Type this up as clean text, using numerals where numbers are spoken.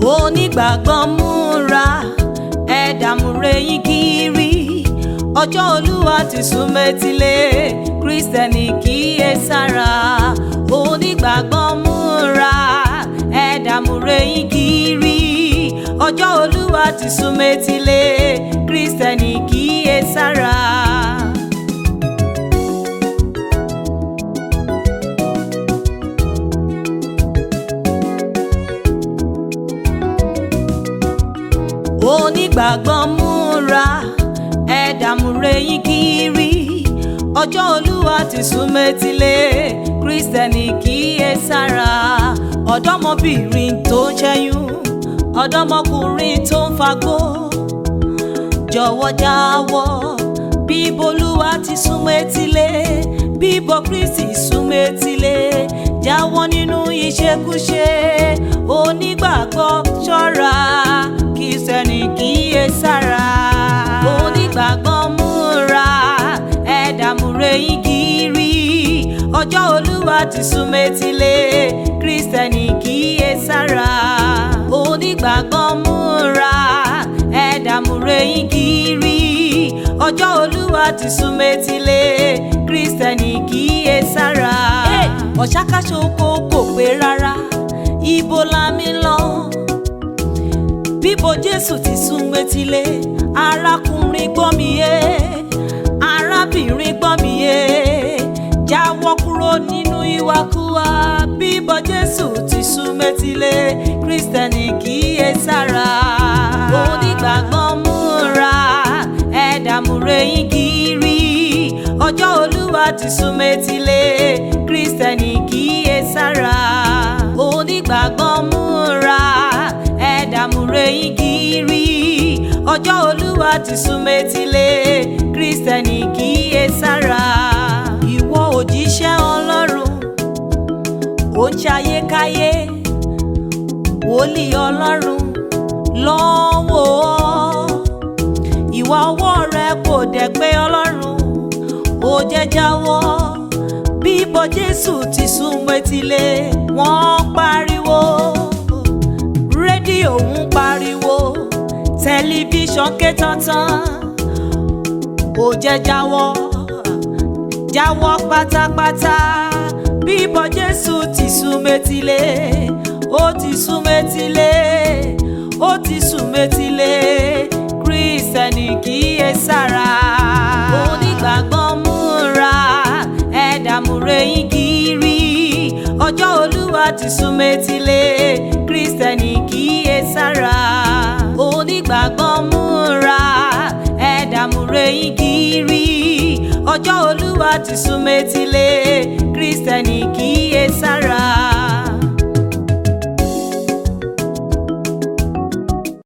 Onigbagbo múra ẹ̀dàmúre yín kiri, ọjọ́ Olúwa ti sún mẹ́tílé, Kristẹni kíyèsára. Onigbagbo múra ẹ̀dàmúre yín kiri, ọjọ́ Olúwa ti sún mẹ́tílé, Kristẹni kíyèsára. Onigbagbo múra ẹ̀dàmúre yín kiri, ọjọ́ Olúwa ti sún mẹ́tílé, Kristẹni kíyèsára. Ọ̀dọ́mọbìnrin tó ń ṣẹ́yún, ọ̀dọ́mọkùnrin tó ń fagbó, jọ̀wọ́ jáwọ́. Bíbọ̀ Olúwa ti sún mẹ́tílé, bíbọ̀ Kristi sún mẹ́tílé, jáwọ́ nínú ìṣekúṣe. Onígbàgbọ́ ṣọ́ra, Kristẹni kíyèsára. Onígbàgbọ́ múra ẹ̀dàmúre yín kiri, ọjọ́ Olúwa ti sún mẹ́tílé, Kristẹni kíyèsára. Onígbàgbọ́ múra ẹ̀dàmúre yín kiri, ọjọ́ Olúwa ti sún mẹ́tílé, Kristẹni kíyèsára. Ọ̀ṣákáṣoko kò pé rárá, ibo la mi lọ? Bíbọ̀ Jésù ti sún mẹ́tílé, arákùnrin gbọ́ mi yé, arábìnrin gbọ́ mi yé, jáwọ́ kúrò nínú ìwàkuwà. Bíbọ̀ Jésù ti sún mẹ́tílé, Kristẹni kíyèsára. Onígbàgbọ́ múra ẹ̀dàmúre yín kiri, ọjọ́ Olúwa ti sún mẹ́tílé, Kristẹni kíyèsára. Onígbàgbọ́ múra ẹ̀dàmúre yín kiri, ọjọ́ Olúwa ti sún mẹ́tílé, Kristẹni kíyèsára. Ìwọ òjíṣẹ́ Ọlọ́run, ó ń ṣayékáyé, wòlíì Ọlọ́run lọ́wọ́. Ìwà ọwọ́ rẹ kò dẹ̀ pé Ọlọ́run, ó jẹ́ jáwọ́. Bíbọ̀ Jésù ti sún mẹ́tílé, wọ́n pariwo, rédíò ń pariwo, tẹlifíṣàn ké tantan, ó jẹ́ jáwọ́, jáwọ́ pátápátá. Bíbọ̀ Jésù ti sún mẹ́tílé, ó ti sún mẹ́tílé, ó ti sún mẹ́tílé, Kristẹni kíyèsára. Onígbàgbọ́ múra ẹ̀dàmúre yín kiri, ọjọ́ Olúwa ti sún mẹ́tílé, Kristẹni kíyèsára. Onígbàgbọ́ múra ẹ̀dàmúre yín kiri, ọjọ́ Olúwa ti sún mẹ́tílé, Kristẹni kíyèsára.